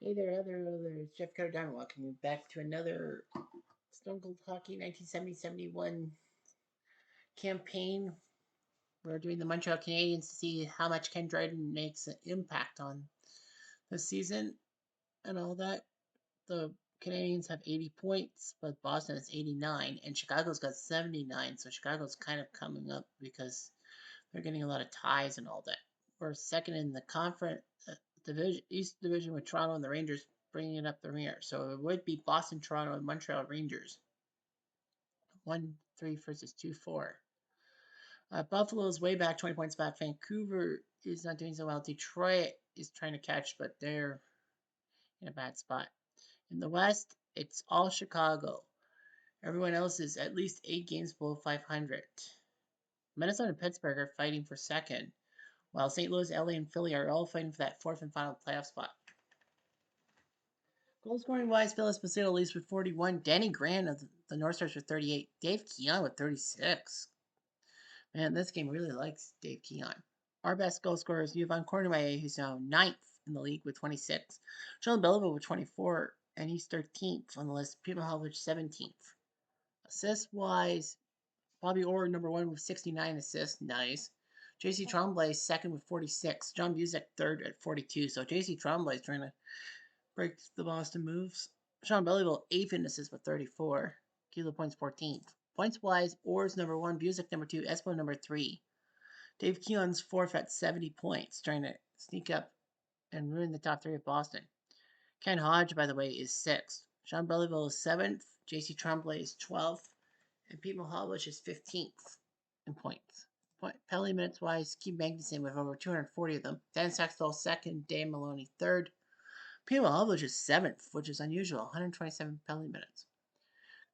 Hey there, other Jeff Carter Diamond. Welcome you back to another Stone Cold Hockey 1970-71 campaign. We're doing the Montreal Canadiens to see how much Ken Dryden makes an impact on the season and all that. The Canadiens have 80 points, but Boston has 89, and Chicago's got 79. So Chicago's kind of coming up because they're getting a lot of ties and all that. We're second in the conference division, East Division, with Toronto and the Rangers bringing it up the rear. So it would be Boston, Toronto, and Montreal Rangers. 1-3 versus 2-4. Buffalo's way back, 20 points back. Vancouver is not doing so well. Detroit is trying to catch, but they're in a bad spot. In the West, it's all Chicago. Everyone else is at least 8 games below 500. Minnesota and Pittsburgh are fighting for second, while St. Louis, LA, and Philly are all fighting for that fourth and final playoff spot. Goal scoring wise, Phyllis Basile leads with 41. Danny Grant of the North Stars with 38. Dave Keon with 36. Man, this game really likes Dave Keon. Our best goal scorer is Yvonne Cornway, who's now 9th in the league with 26. Sean Belleville with 24, and he's 13th on the list. Peter Mahovlich 17th. Assist wise, Bobby Orr number 1 with 69 assists. Nice. JC Tremblay second with 46. John Busick third at 42. So JC Tremblay is trying to break the Boston moves. Sean Belleville 8th in assists with 34. Kilo points 14th. Points wise, Orr's number 1, Busick number 2, Espo number 3. Dave Keon's 4th at 70 points, trying to sneak up and ruin the top 3 of Boston. Ken Hodge, by the way, is 6th. Sean Belleville is 7th. JC Tremblay is 12th. And Pete Mahovlich is 15th in points. Penalty minutes wise, Keith Magnuson with over 240 of them. Dan Saxtall 2nd. Dave Maloney 3rd. Pete Mahovlich is 7th, which is unusual. 127 penalty minutes.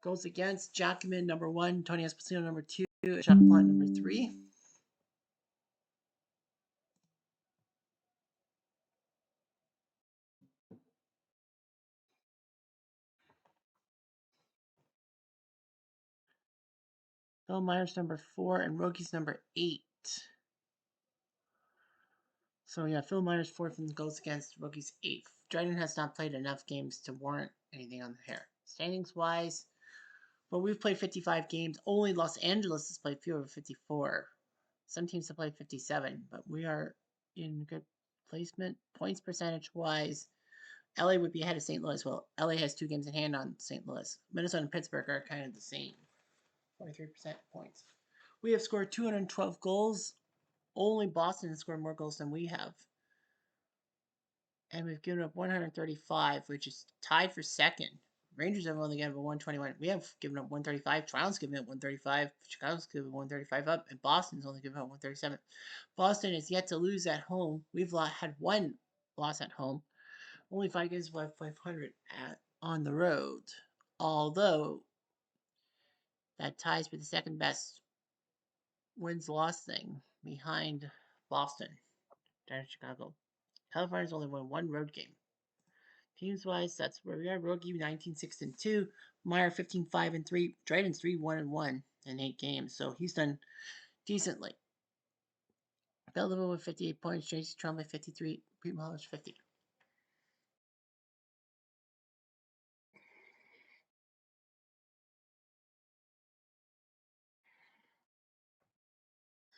Goals against, Jackman number 1, Tony Esposito number 2, Jacques Plante number 3. Phil Myers number 4 and Rookies number 8. So yeah, Phil Myers 4th in goals against, Rookies 8th. Dryden has not played enough games to warrant anything on the hair. Standings wise, well, we've played 55 games. Only Los Angeles has played fewer than 54. Some teams have played 57, but we are in good placement. Points percentage wise, LA would be ahead of St. Louis. Well, LA has 2 games in hand on St. Louis. Minnesota and Pittsburgh are kind of the same. 43% points. We have scored 212 goals. Only Boston has scored more goals than we have. And we've given up 135, which is tied for second. Rangers have only given up 121. We have given up 135. Toronto's given up 135. Chicago's given up 135 up. And Boston's only given up 137. Boston is yet to lose at home. We've had 1 loss at home. Only 5 games above 500 on the road. Although that ties for the second best wins-loss thing behind Boston down in Chicago. California's only won 1 road game. Teams-wise, that's where we are. Rogie 19-6-2, Meyer 15-5-3, Dryden's 3-1-1 in 8 games, so he's done decently. Belleville with 58 points, JC Tremblay 53, Pete Mahovlich 50.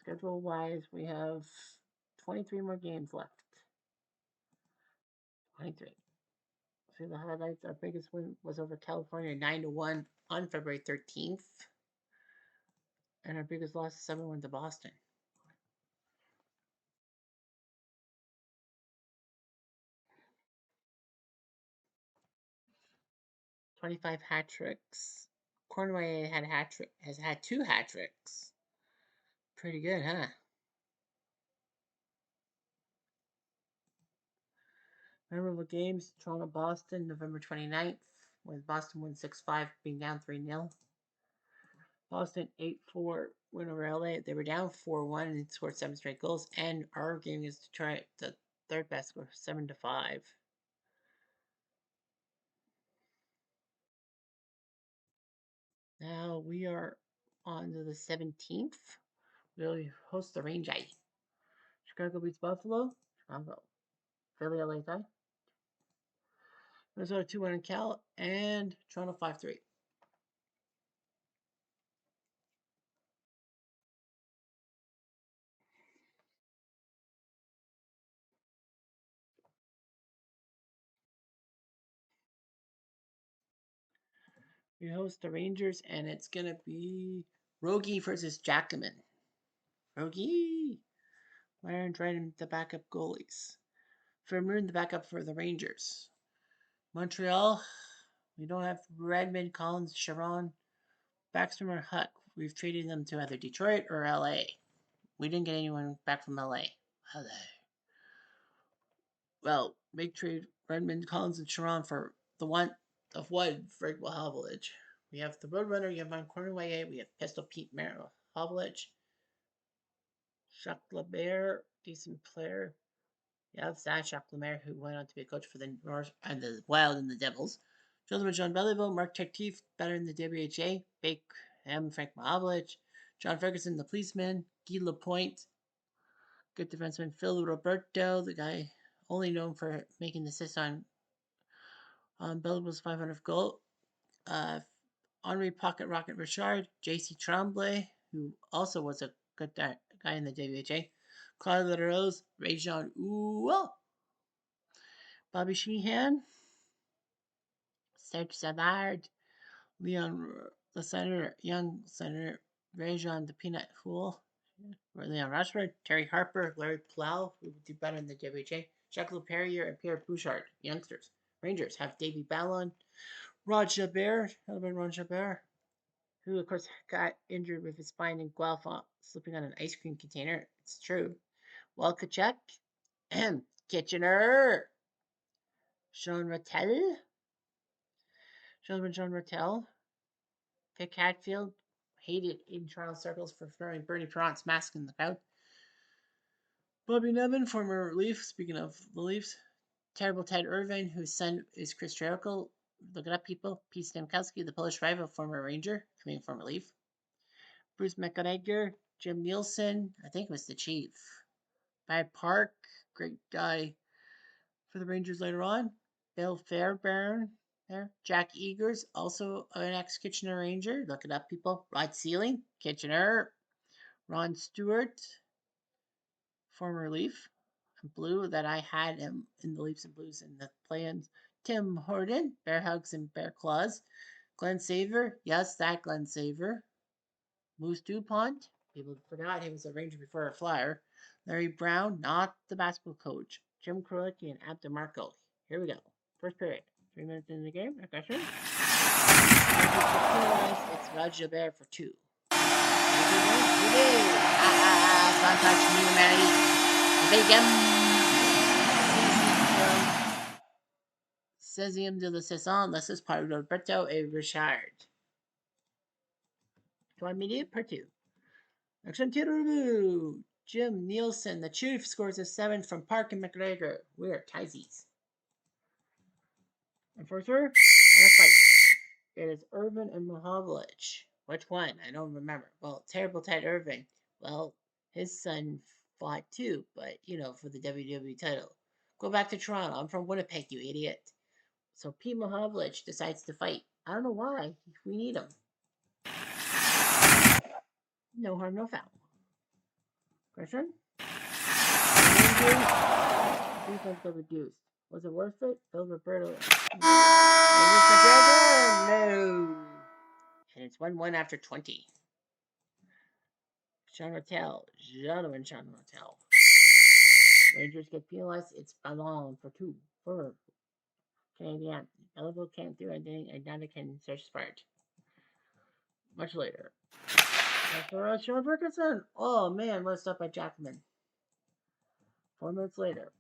Schedule-wise, we have 23 more games left. 23. See the highlights. Our biggest win was over California, 9-1 on February 13th. And our biggest loss is 7-1 to Boston. 25 hat tricks. Cornway has had 2 hat tricks. Pretty good, huh? Memorable games, Toronto Boston, November 29th, with Boston won 6-5, being down 3-0. Boston 8-4 win over LA. They were down 4-1 and scored 7 straight goals. And our game is Detroit, the third best score, 7-5. Now we are on to the 17th. We'll host the Rangers. Chicago beats Buffalo. Chicago. Philly, LA tie. Minnesota 2-1 in Cal, and Toronto 5-3. We host the Rangers, and it's gonna be Rogie versus Jackman. Rogie, Myron Dryden, the backup goalies. Vermeeren, the backup for the Rangers. Montreal, we don't have Redmond, Collins, Sharon, Backstrom, or Huck. We've traded them to either Detroit or LA. We didn't get anyone back from LA. LA. Well, make trade Redmond, Collins, and Sharon for the one of one Frank Mahovlich. We have the Roadrunner, you have Von Cornway, we have Pistol Pete Mahovlich, Jacques Lebert, decent player. Yeah, it's that Jacques Lemaire, who went on to be a coach for the North and the Wild and the Devils. Gentleman John Belleville, Mark Tecteef, better in the WHA, Bake M. Frank Mahovlich, John Ferguson, the policeman, Guy Lapointe, good defenseman, Phil Roberto, the guy only known for making the assist on Belleville's 500th goal. Henri Pocket Rocket Richard, J.C. Tremblay, who also was a good guy in the WHA, Claude Rose, Ray-Jean Ouel, Bobby Sheehan, Serge Savard, Leon the Senator, Young Senator, Ray-Jean the Peanut Fool, Leon Rushford, Terry Harper, Larry Plow, who would do better in the WHA, Jacques Perrier, and Pierre Bouchard, youngsters. Rangers have Davy Ballon, Rod Jabert, Ron Jabert, who of course got injured with his spine in Guelph slipping on an ice cream container. It's true. Walkachuk, Kitchener, Jean Rattel, Jean Rattel, Pick Hatfield, hated in Toronto circles for throwing Bernie Perrant's mask in the crowd. Bobby Nevin, former Leaf, speaking of the Leafs. Terrible Ted Irvine, whose son is Chris Jericho. Look it up, people. Pete Stamkowski, the Polish rival, former Ranger, coming former Leaf. Bruce McGregor, Jim Nielsen, I think it was the Chief. Brad Park, great guy for the Rangers later on. Bill Fairbairn there. Jack Eagers, also an ex-Kitchener Ranger. Look it up, people. Rod Sealing, Kitchener. Ron Stewart, former Leaf. Blue that I had him in the Leafs and Blues in the play-ins. Tim Horton, Bear Hugs and Bear Claws. Glenn Saver, yes, that Glenn Saver. Moose DuPont, people forgot he was a Ranger before a Flyer. Larry Brown, not the basketball coach. Jim Krolicki and Ab DeMarco. Here we go. First period. 3 minutes into the game. A question. It's Rod Gilbert for 2. Cesium de la Saison, this is part of Roberto et Richard. Do I mean it? Part 2. Action 2. Jim Nielsen, the Chief, scores a 7 from Park and McGregor. We're Tizies. Enforcer, and a fight. It is Irvin and Mahovlich. Which one? I don't remember. Well, Terrible Ted Irvin. Well, his son fought too, but, for the WWE title. Go back to Toronto. I'm from Winnipeg, you idiot. So Pete Mahovlich decides to fight. I don't know why. We need him. No harm, no foul. Question? Defense got reduced. Was it worth it? Bill Roberto. No. And it's 1-1 after 20. Sean Rattel. Gentleman Sean Rattel. Rangers get penalized. It's Ballon for 2. For Canadiens. Belleville can't do anything, and Nana can search Spart. Much later. For Sean Ferguson. Oh man, messed up by Jackman. 4 minutes later.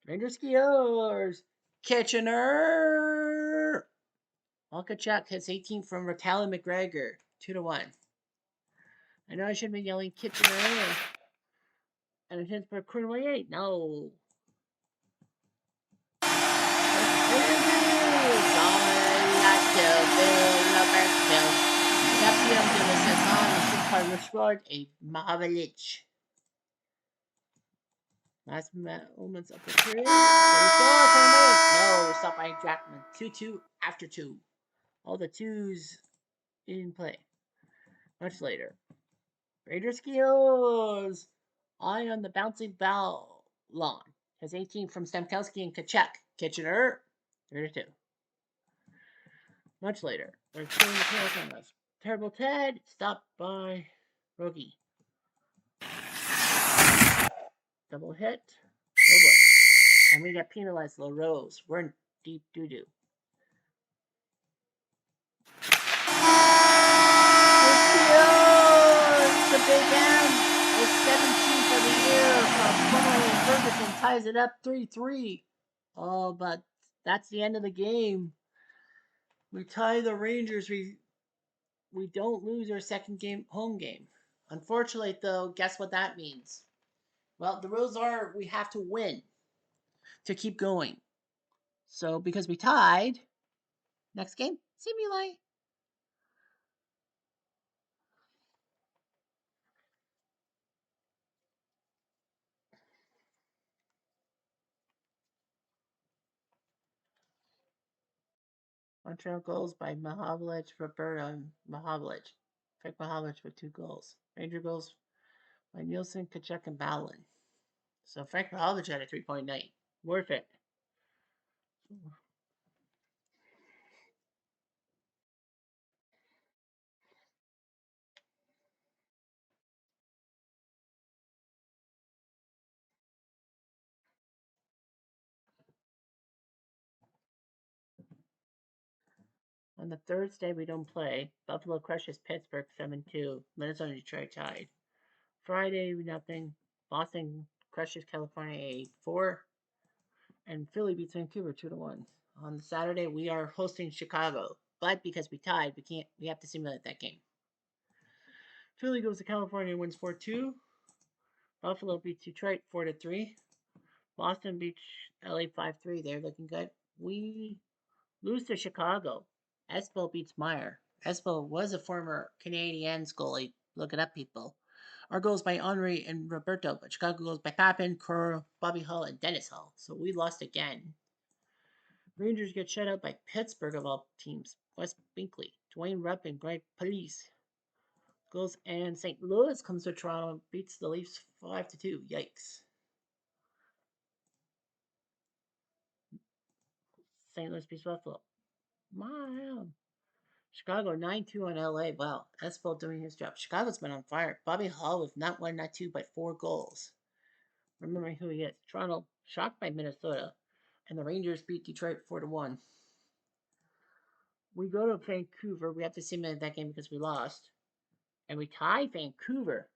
Ranger skiers. Kitchener. Walkachuk hits 18 from Rattel and McGregor. 2-1. I know I should be yelling Kitchener. And a chance for Cornway 8. No. Champion de la saison, par Richard et Mahavlich. Last moments of the period. No, stop by Jackman. 2-2 after 2. All the 2s in play. Much later. Raider skills. Eye on the bouncing ball lawn. Has 18 from Stamkowski and Kachuk. Kitchener. 32. Much later. They're killing the tails on us. Terrible Ted. Stopped by Rogie. Double hit. Oh boy. And we got penalized LaRose. We're in deep doo-doo. The big M with 17 for the year from Conway and Ferguson ties it up 3-3. Oh, but that's the end of the game. We tie the Rangers. We don't lose our second game, home game. Unfortunately, though, guess what that means? Well, the rules are we have to win to keep going. So because we tied, next game, simulate. Montreal goals by Mahavlich, Roberto, and Mahavlich. Frank Mahavlich with 2 goals. Ranger goals by Nielsen, Kachuk, and Ballin. So Frank Mahavlich had a 3.9. Worth it. On the Thursday, we don't play. Buffalo crushes Pittsburgh 7-2. Minnesota and Detroit tied. Friday, nothing. Boston crushes California 8-4. And Philly beats Vancouver 2-1. On Saturday, we are hosting Chicago. But because we tied, we have to simulate that game. Philly goes to California and wins 4-2. Buffalo beats Detroit 4-3. Boston beats LA 5-3. They're looking good. We lose to Chicago. Espo beats Meyer. Espo was a former Canadiens goalie. Look it up, people. Our goals by Henry and Roberto, but Chicago goes by Papin, Kerr, Bobby Hull, and Dennis Hull. So we lost again. Rangers get shut out by Pittsburgh of all teams. Wes Binkley, Dwayne Rupp, and Greg Police goals, and St. Louis comes to Toronto and beats the Leafs 5-2. Yikes. St. Louis beats Buffalo. Wow. Chicago 9-2 on LA. Wow, Espo doing his job. Chicago's been on fire. Bobby Hull with not 1, not 2, but 4 goals. Remembering who he is. Toronto shocked by Minnesota. And the Rangers beat Detroit 4-1. We go to Vancouver. We have to simulate that game because we lost. And we tie Vancouver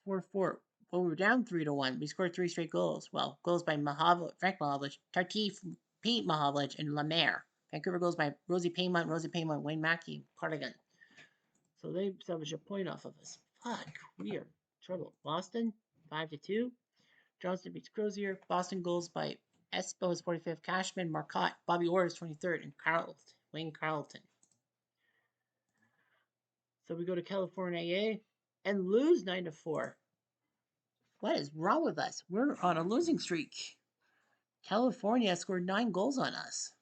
4-4. Well, we were down 3-1. We scored 3 straight goals. Well, goals by Frank Mahavlich, Tartif, Pete Mahavlich, and Lemaire. Vancouver goes by Rosie Paymont, Wayne Mackey, Cardigan. So they salvaged a point off of us. Fuck, we are in trouble. Boston, 5-2. Johnston beats Crozier. Boston goals by Espo is 45th, Cashman, Marcotte, Bobby Orr is 23rd, and Wayne Carlton. So we go to California and lose 9-4. What is wrong with us? We're on a losing streak. California scored 9 goals on us.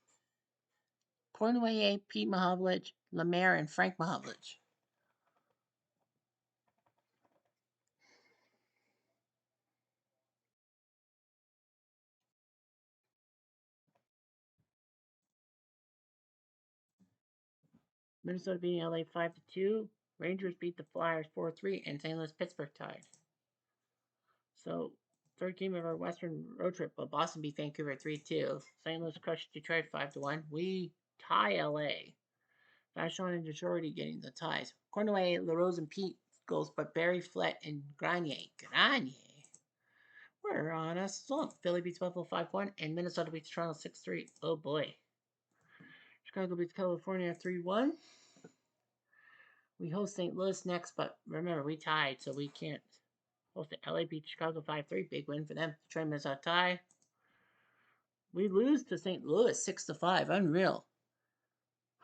Cornway, Pete Mahavlich, Lemaire, and Frank Mahavlich. Minnesota beating LA 5-2. Rangers beat the Flyers 4-3, and St. Louis Pittsburgh tied. So, third game of our Western road trip, but Boston beat Vancouver 3-2. St. Louis crushed Detroit 5-1. We tie LA. Vachon and Detroit getting the ties. Cornway, LaRose, and Pete goals, but Barry, Flett, and Grenier. We're on a slump. Philly beats Buffalo 5-1, and Minnesota beats Toronto 6-3. Oh boy. Chicago beats California 3-1. We host St. Louis next, but remember, we tied, so we can't host it. LA beat Chicago 5-3. Big win for them. Detroit Minnesota tie. We lose to St. Louis 6-5. Unreal.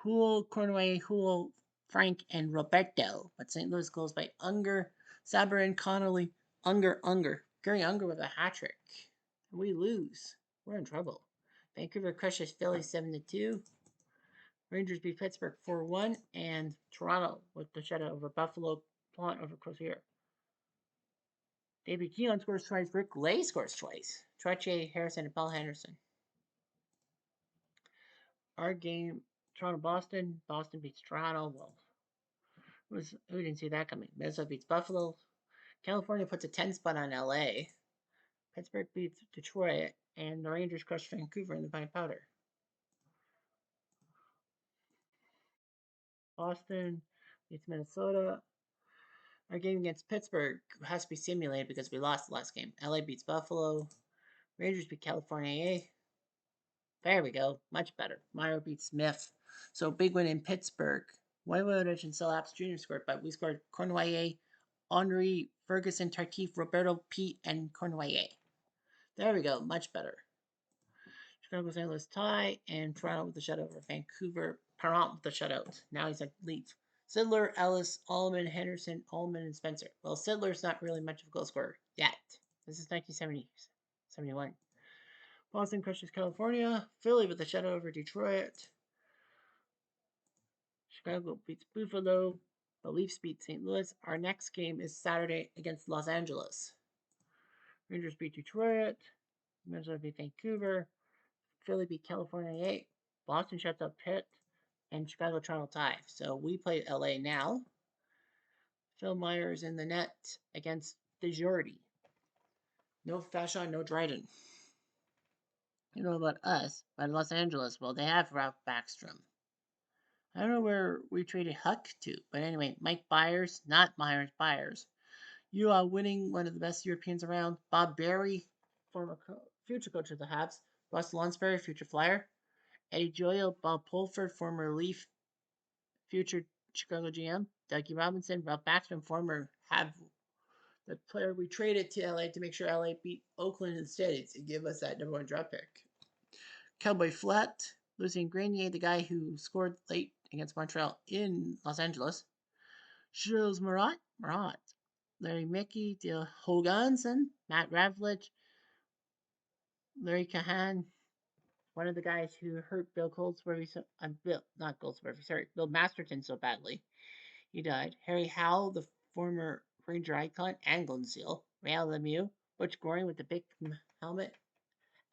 Houle, Cornway, Houle, Frank, and Roberto. But St. Louis goes by Unger, Sabrin, Connolly, Unger. Gary Unger with a hat trick. We lose. We're in trouble. Vancouver crushes Philly 7-2. Rangers beat Pittsburgh 4-1. And Toronto with the shutout over Buffalo. Plot over Crozier. David Keon scores twice. Rick Lay scores twice. Trottier, Harrison, and Paul Henderson. Our game, Toronto-Boston. Boston beats Toronto. Well, who didn't see that coming? Minnesota beats Buffalo. California puts a 10 spot on LA. Pittsburgh beats Detroit. And the Rangers crush Vancouver in the Pine Powder. Boston beats Minnesota. Our game against Pittsburgh has to be simulated because we lost the last game. LA beats Buffalo. Rangers beat California. There we go. Much better. Meyer beats Smith. So big win in Pittsburgh. Wojciech and Salaps Jr. scored, but we scored Cornwallis, Henri, Ferguson, Tartif, Roberto, Pete, and Cornwallis. There we go. Much better. Chicago St. Louis tie, and Toronto with the shutout over Vancouver. Parent with the shutout. Now he's at lead. Sidler, Ellis, Allman, Henderson, Allman, and Spencer. Well, Sidler's not really much of a goal scorer yet. This is 1971. Boston crushes California. Philly with the shutout over Detroit. Chicago beats Buffalo. The Leafs beat St. Louis. Our next game is Saturday against Los Angeles. Rangers beat Detroit. Minnesota beat Vancouver. Philly beat California 8. Boston shuts up Pitt. And Chicago Toronto tie. So we play LA now. Phil Myers in the net against Desjardins. No Fashawn, no Dryden. You know about us, but Los Angeles, well, they have Ralph Backstrom. I don't know where we traded Huck to, but anyway, Mike Byers, not Myers, Byers. You are winning one of the best Europeans around. Bob Barry, future coach of the Habs. Russ Lonsberry, future Flyer. Eddie Joyal, Bob Pulford, former Leaf, future Chicago GM. Dougie Robinson, Ralph Backstrom, former Habs, the player we traded to LA to make sure LA beat Oakland instead to give us that #1 draft pick. Cowboy Flat, Lucien Grenier, the guy who scored late against Montreal in Los Angeles. Jules Marat, Larry Mickey, Dale Hoganson, Matt Ravlich, Larry Cahan, one of the guys who hurt Bill Masterton so badly. He died. Harry Howell, the former Ranger icon, and Golden Seal. Real Lemieux, Butch Goring with the big helmet.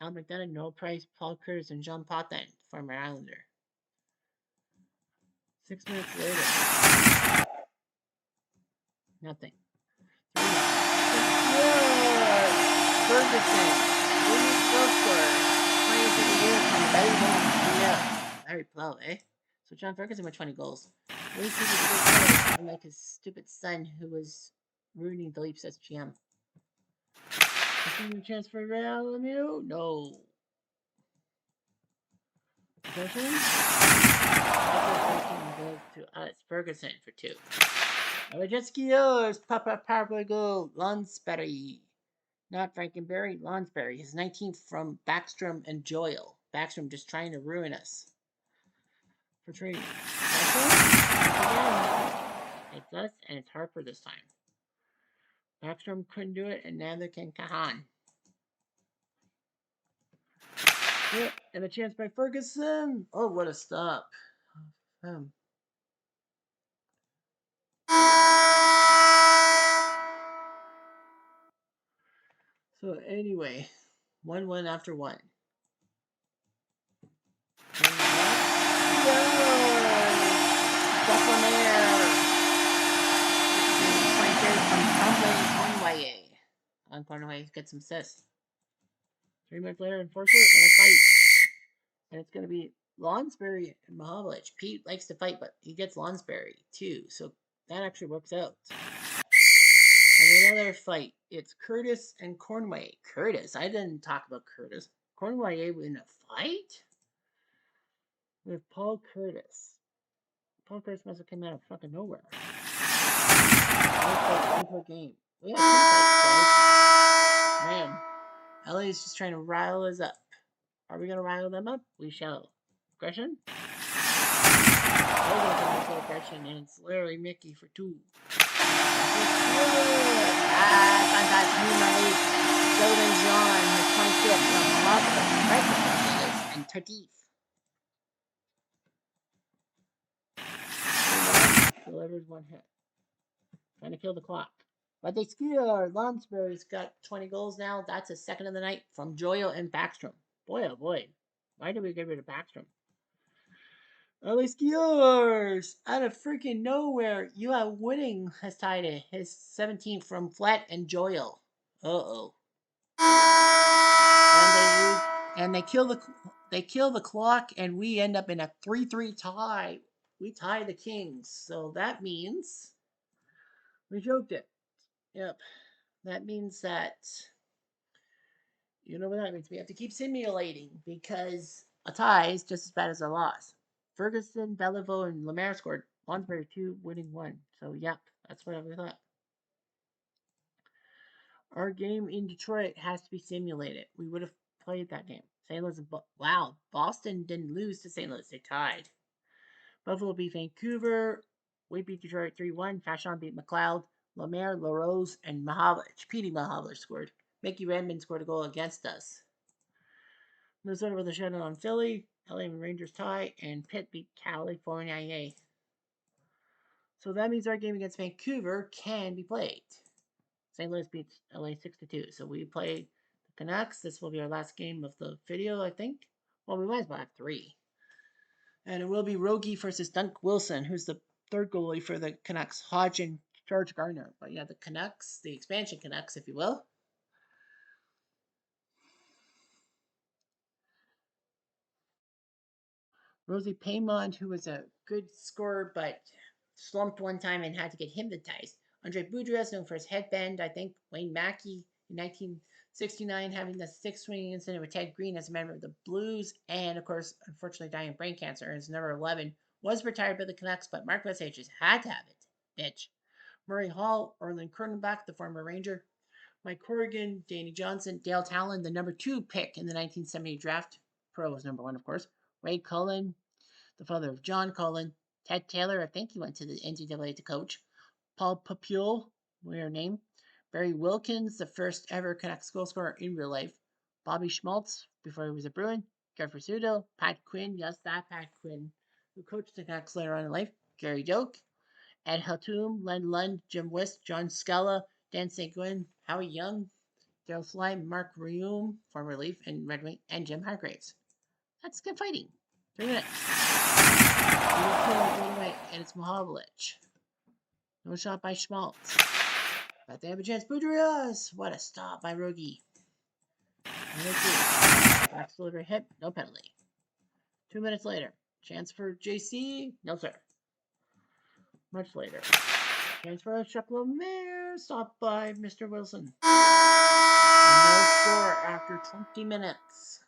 Al McDonough, Noel Price, Paul Curtis, and Jean Potvin, former Islander. 6 minutes later. Nothing. Ferguson. Larry Plow, eh? So John Ferguson with 20 goals. Unlike his stupid son who was ruining the Leafs as GM. A chance for Real Lemieux? No. Possession? Goes to us. Ferguson for 2. Alejetskios, Papa Power goal, Lonsberry. Not Frankenberry, Lonsberry. His 19th from Backstrom and Joyal. Backstrom just trying to ruin us. For trading. It's us, and it's Harper this time. Backstrom couldn't do it, and neither can Kahan. Yep, and a chance by Ferguson. Oh, what a stop. So anyway, 1-1 after 1. On Cornwallis gets some assists. 3 minutes later, enforcer and a fight. And it's going to be Lonsberry and Mahovlich. Pete likes to fight, but he gets Lonsberry too. So that actually works out. And another fight. It's Curtis and Cornwallis. Curtis? I didn't talk about Curtis. Cornwallis in a fight? With Paul Curtis. Paul Curtis must have come out of fucking nowhere. Game. We have 2 fights, guys. Man, LA is just trying to rile us up. Are we going to rile them up? We shall. Aggression? Aggression, and it's Larry Mickey for 2. Fantastic. Golden John, his 25th from Mother. Tardif. Delivers 1 hit. Trying to kill the clock. But they score. Lonsbury's got 20 goals now. That's his second of the night from Joyo and Backstrom. Boy, oh boy. Why did we get rid of Backstrom? Early skiers out of freaking nowhere. You are winning has tied it. His 17th from Flat and Joyo. Uh-oh. And they kill the clock, and we end up in a 3-3 tie. We tie the Kings. So that means we joked it. Yep. That means that you know what that means. We have to keep simulating because a tie is just as bad as a loss. Ferguson, Beliveau, and Lemaire scored. Lonsbury 2, winning 1. So, yep, that's what I thought. Our game in Detroit has to be simulated. We would have played that game. St. Louis, wow, Boston didn't lose to St. Louis. They tied. Buffalo beat Vancouver. We beat Detroit 3-1. Fashion beat McLeod. Lemaire, LaRose, and Mahavlich. Petey Mahavlich scored. Mickey Redmond scored a goal against us. Minnesota with a shutout on Philly. LA Rangers tie. And Pitt beat California. So that means our game against Vancouver can be played. St. Louis beats LA 6-2. So we play the Canucks. This will be our last game of the video, I think. Well, we might as well have 3. And it will be Rogie versus Dunk Wilson, who's the third goalie for the Canucks. Hodge and George Gardner. But yeah, the Canucks, the expansion Canucks, if you will. Rosie Paymont, who was a good scorer but slumped one time and had to get hypnotized. Andre Boudreau, known for his headband, I think. Wayne Mackey in 1969 having the 6-swinging incident with Ted Green as a member of the Blues. And, of course, unfortunately dying of brain cancer. His number 11 was retired by the Canucks, but Mark West just had to have it. Bitch. Murray Hall, Erland Kernenbach, the former Ranger. Mike Corrigan, Danny Johnson, Dale Talon, the number 2 pick in the 1970 draft. Pro was number 1, of course. Ray Cullen, the father of John Cullen. Ted Taylor, I think he went to the NCAA to coach. Paul Papule, weird name. Barry Wilkins, the first ever Canucks goal scorer in real life. Bobby Schmaltz, before he was a Bruin. Gary Rizzuto, Pat Quinn, yes, that Pat Quinn, who coached the Canucks later on in life. Gary Doak, Ed Hatum, Len Lund, Jim West, John Scala, Dan St. Gwyn, Howie Young, Daryl Slime, Mark Reum, former Leaf, and Red Wing, and Jim Hargraves. That's good fighting. 3 minutes. And it's Mahavlich. No shot by Schmaltz. But they have a chance. Boudreaux. What a stop by Rogie. Max delivery hit. No penalty. 2 minutes later. Chance for JC. No, sir. Much later. Chance for Chuck Lemaire. Stopped by Mr. Wilson. And no score after 20 minutes.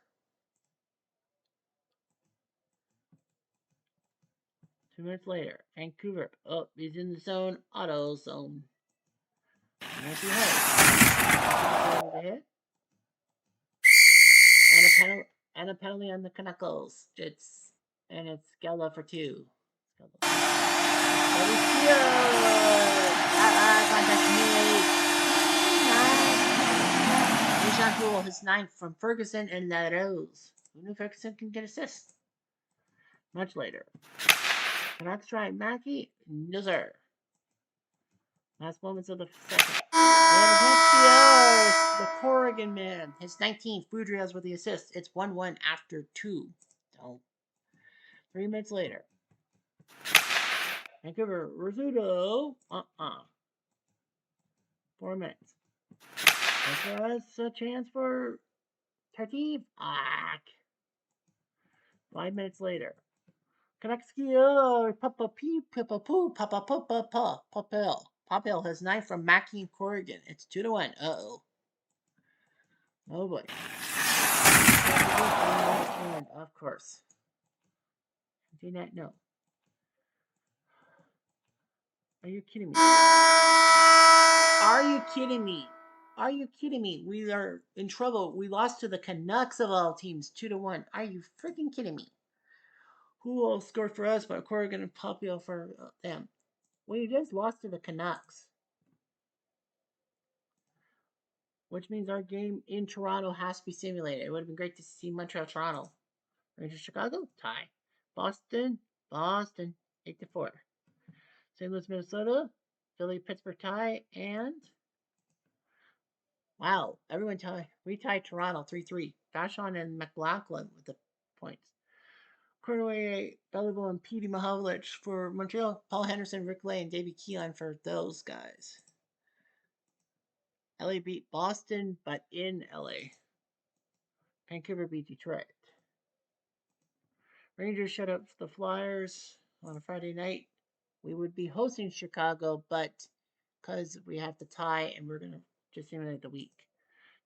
2 minutes later. Vancouver. Oh, he's in the zone. Auto zone. Hit. And a penalty on the Canucks. It's Gela for 2. Nishan Poole, his 9th from Ferguson and LaRose. Who knew Ferguson can get assists? Much later. Canucks try Mackey. No, sir. Last moments of the second. The Corrigan man. His 19th. Boudreaux with the assist. It's 1-1 after 2. So, 3 minutes later. Vancouver. Rizzuto. 4 minutes. That's a chance for Tardif. 5 minutes later. Kanakskio. Papel has 9 from Mackey and Corrigan. It's 2-1. Uh-oh. Oh boy. Of course. Do not know. Are you kidding me? Are you kidding me? Are you kidding me? We are in trouble. We lost to the Canucks of all teams, 2-1. Are you freaking kidding me? Who will score for us? But Corrigan and Papio for them. We just lost to the Canucks. Which means our game in Toronto has to be simulated. It would have been great to see Montreal-Toronto. Rangers, Chicago, tie. Boston, Boston, 8-4. St. Louis, Minnesota, Philly, Pittsburgh tie, and wow, everyone tie. We tied Toronto 3-3. Vashon and McLaughlin with the points. Cornway, Belleville, and Petey Mahovlich for Montreal. Paul Henderson, Rick Lay, and Davey Keelan for those guys. LA beat Boston, but in LA. Vancouver beat Detroit. Rangers shut up the Flyers on a Friday night. We would be hosting Chicago, but because we have to tie and we're gonna just simulate the week.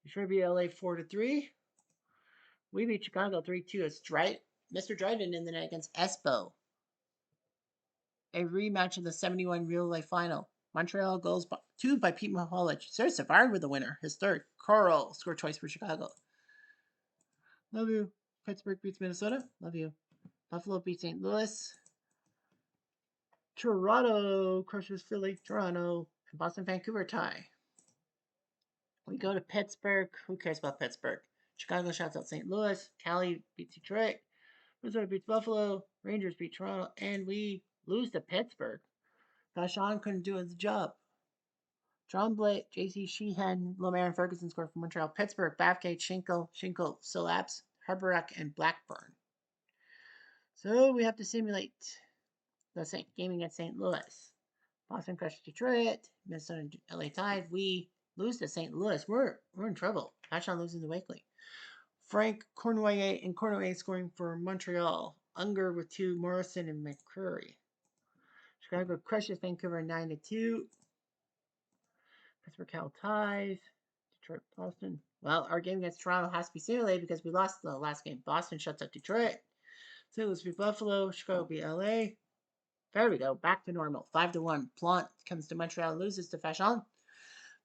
Detroit beat LA 4-3. We beat Chicago 3-2. It's Mr. Dryden in the net against Espo. A rematch of the 71 real life final. Montreal goes 2 by Pete Mahovlich. Serge Savard with the winner. His third. Carl scored twice for Chicago. Love you. Pittsburgh beats Minnesota. Love you. Buffalo beats St. Louis. Toronto crushes Philly. Toronto. And Boston Vancouver tie. We go to Pittsburgh. Who cares about Pittsburgh? Chicago shouts out St. Louis. Cali beats Detroit. Minnesota beats Buffalo. Rangers beat Toronto. And we lose to Pittsburgh. Vachon couldn't do his job. Tremblay, J.C. Sheehan, Lemaire, and Ferguson scored for Montreal. Pittsburgh, Bathgate, Schinkel, Solapse, Harbarak, and Blackburn. So we have to simulate the game against St. Louis. Boston crushed Detroit. Minnesota and LA tied. We lose to St. Louis. We're in trouble. Vachon losing to Wakely. Frank Cornoyer and Cornoyer scoring for Montreal. Unger with 2, Morrison and McCreary. Chicago crushes Vancouver 9-2. Pittsburgh Cal ties. Detroit Boston. Well, our game against Toronto has to be simulated because we lost the last game. Boston shuts out Detroit. St. Louis beat Buffalo. Chicago beat LA. There we go. Back to normal. 5-1. Plant comes to Montreal, loses to Vachon.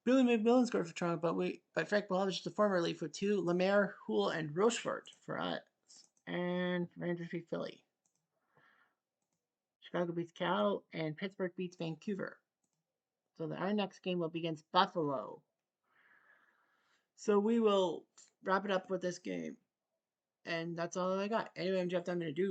Billy McMillan scored for Toronto, but Frank Bolovich, the former Leaf, with 2. Lemaire, Houle, and Rochefort for us. And Rangers beat Philly. Chicago beats Cal, and Pittsburgh beats Vancouver. So our next game will be against Buffalo. So we will wrap it up with this game. And that's all I got. Anyway, I'm Jeff. I'm going to do